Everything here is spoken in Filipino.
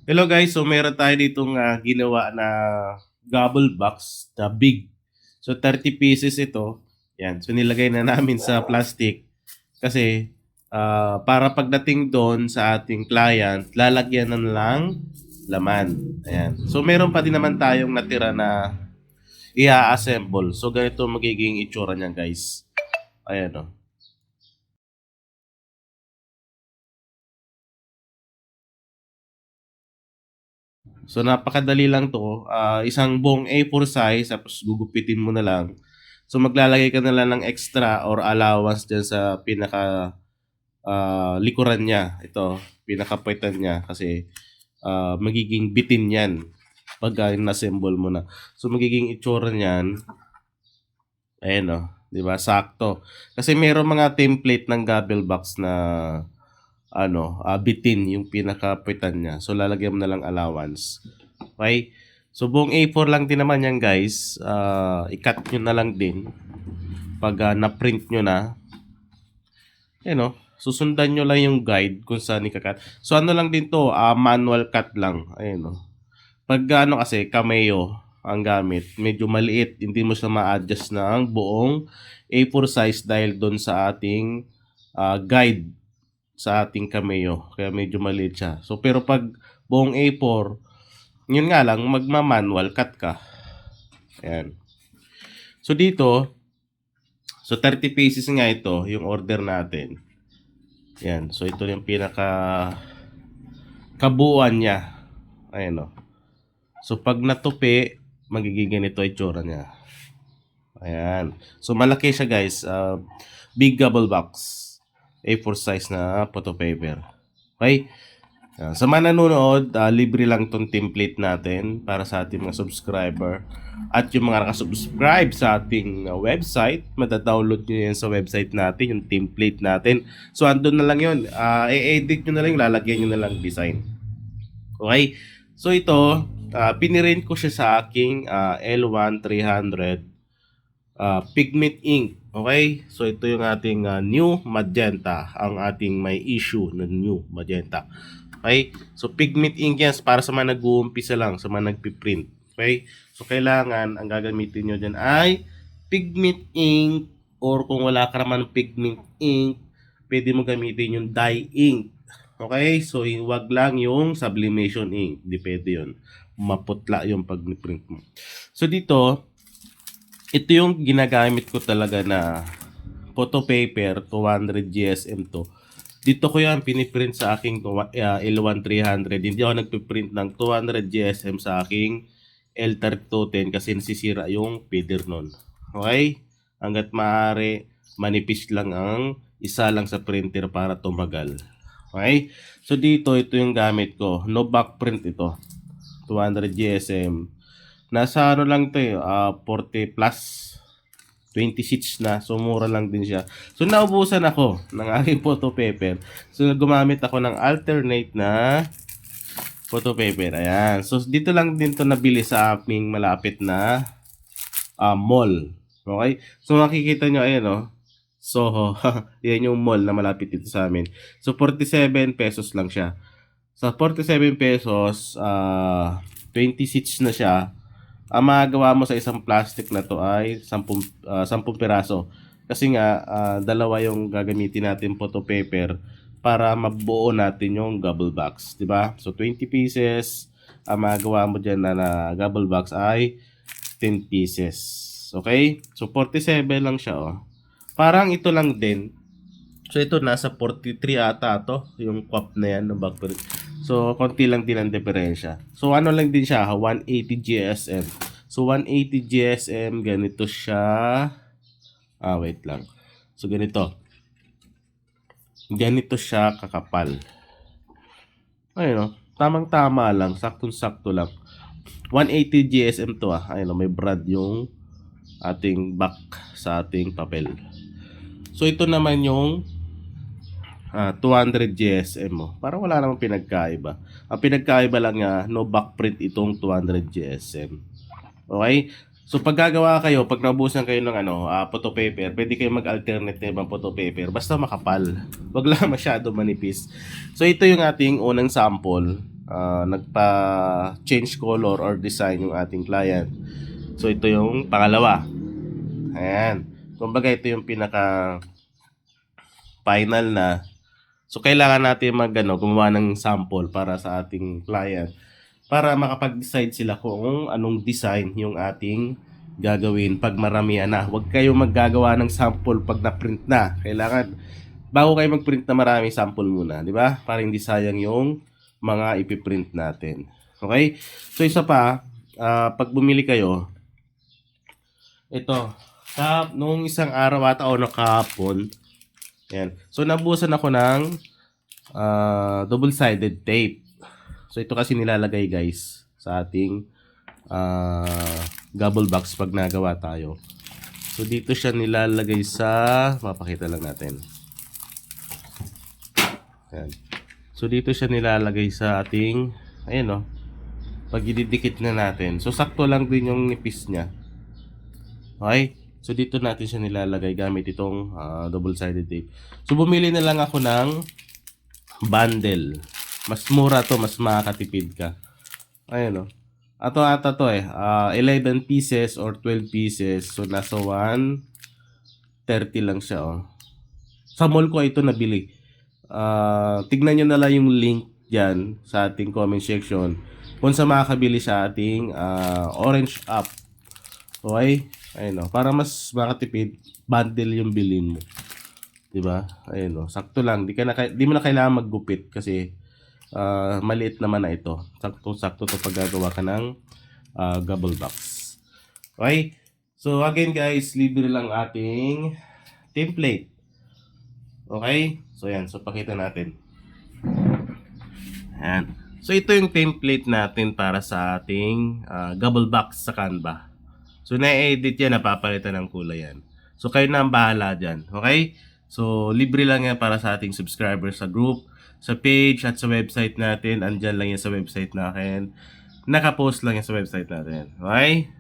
Hello guys, so meron tayo ditong ginawa na gobble box na big. So 30 pieces ito. Yan. So nilagay na namin sa plastic kasi para pagdating doon sa ating client, lalagyan na lang laman. Ayan. So meron pa din naman tayong natira na i-assemble. So ganito magiging itsura niyan guys. Ayan o. So napakadali lang 'to, isang buong A4 size tapos gugupitin mo na lang. So maglalagay ka na lang ng extra or allowance diyan sa pinaka, likuran niya, ito pinakapuwetan niya kasi, magiging bitin 'yan pagka in-assemble mo na. So magiging itsura niyan, ayan, 'di ba sakto. Kasi merong mga template ng gobble box na ano, bitin yung pinakapuwetan niya. So lalagyan mo na lang allowance. Okay? So buong A4 lang din naman yan guys. I-cut nyo na lang din pag na-print nyo na. Ayan o. Susundan nyo lang yung guide kung saan ikakat. So ano lang din to, manual cut lang. Ayan o. Pag ano kasi, cameo ang gamit, medyo maliit. Hindi mo siya ma-adjust ng buong A4 size dahil doon sa ating guide sa ating cameo. Kaya medyo maliit siya. So pero pag buong A4, yun nga lang, magma-manual cut ka. Ayan. So dito, so 30 pieces nga ito, yung order natin. Ayan. So ito yung pinaka kabuuan niya. Ayan o. So pag natupi, magiging ganito itsura niya. Ayan. So malaki siya guys. Big gobble box. A4 size na photo paper. Okay? Sa mga nanonood, libre lang tong template natin para sa ating mga subscriber. At yung mga nakasubscribe sa ating website, madadownload nyo yan sa website natin, yung template natin. So, andun na lang yun. I-edit nyo na lang, lalagyan nyo na lang design. Okay? So, ito, pinirint ko siya sa aking L1 300 pigment ink. Okay? So, ito yung ating new magenta. Ang ating may issue na new magenta. Okay? So, pigment ink yan para sa mga nag-uumpisa lang, sa mga nagpiprint. Okay? So, kailangan, ang gagamitin nyo dyan ay pigment ink or kung wala ka naman pigment ink, pwede mo gamitin yung dye ink. Okay? So, wag lang yung sublimation ink. Depende yun. Maputla yung pag-print mo. So, dito, ito yung ginagamit ko talaga na photo paper, 200 GSM to. Dito ko yan piniprint sa aking L1 300. Hindi ako nagpiprint ng 200 GSM sa aking L3210 kasi nasisira yung feeder nun. Okay? Hanggat maaari, manipis lang ang isa lang sa printer para tumagal. Okay? So dito, ito yung gamit ko. No back print ito. 200 GSM. Nasa ano lang ito 40 plus 26 na. So, mura lang din siya. So, naubusan ako ng aking photo paper. So, gumamit ako ng alternate na photo paper. Ayan. So, dito lang din to nabili sa aming malapit na mall. Okay? So, makikita nyo, ayan o. Soho. Yan yung mall na malapit dito sa amin. So, 47 pesos lang siya. Sa 47 pesos, 26 na siya. Ang magagawa mo sa isang plastic na to ay 10 piraso. Kasi nga, dalawa yung gagamitin natin photo paper para mabuo natin yung gobble box. Diba? So, 20 pieces. Ang magagawa mo dyan na gobble box ay 10 pieces. Okay? So, 47 lang siya. Oh. Parang ito lang din. So, ito nasa 43 ata to. Yung cup na yan. So, konti lang din ang diferensya. So, ano lang din siya, 180 GSM. So, 180 GSM, ganito siya. Wait lang. So, ganito. Ganito siya kakapal. Ayun, tamang-tama lang. Saktong-sakto lang. 180 GSM to Ayun, may brand yung ating back sa ating papel. So, ito naman yung 200 GSM mo. Parang wala namang pinagkaiba. Ang pinagkaiba lang nga, no backprint itong 200 GSM. Okay? So pag gagawa kayo, pag naubusan kayo ng photo paper, pwede kayo mag-alternate na ibang photo paper. Basta makapal. Wag lang masyado manipis. So ito yung ating unang sample. nagpa-change color or design yung ating client. So ito yung pangalawa. Ayan. Kumbaga ito yung pinaka final na. So kailangan natin gumawa ng sample para sa ating client para makapag-decide sila kung anong design yung ating gagawin pag maramihan na. Huwag kayong maggagawa ng sample pag na-print na. Kailangan bago kayo mag-print na marami sample muna, di ba? Para hindi sayang yung mga ipiprint natin. Okay? So isa pa, pag bumili kayo, ito, nung isang araw ata o nakahapon, yan. So nabusan ako ng double-sided tape. So ito kasi nilalagay guys sa ating gobble box pag nagawa tayo. So dito siya nilalagay sa, mapakita lang natin. Ayan. So dito siya nilalagay sa ating, ayan o, pag ididikit na natin. So sakto lang din yung nipis niya. Okay? So dito natin siya nilalagay gamit itong double-sided tape. So bumili na lang ako ng bundle. Mas mura to, mas makakatipid ka. Ayan o. Ato ata to 11 pieces or 12 pieces. So nasa 130 lang siya oh. Sa mall ko ito nabili. Tignan nyo na lang yung link dyan sa ating comment section kung sa makakabili sa ating Orange app. Okay? Ayun o. Para mas makatipid, bundle yung bilhin mo. Diba? Ayun o. Sakto lang. Di mo na kailangan maggupit kasi maliit naman na ito. Sakto to pag gagawa ka ng gobble box. Okay? So again guys, libre lang ating template. Okay? So yan, so pakita natin. Ayan. So ito yung template natin para sa ating gobble box sa Canva. So na-edit yan, napapalitan ng kulay yan. So kayo na ang bahala dyan. Okay? So libre lang yan para sa ating subscribers sa group, sa page at sa website natin. Andyan lang yan sa website natin. Nakapost lang yan sa website natin. Okay?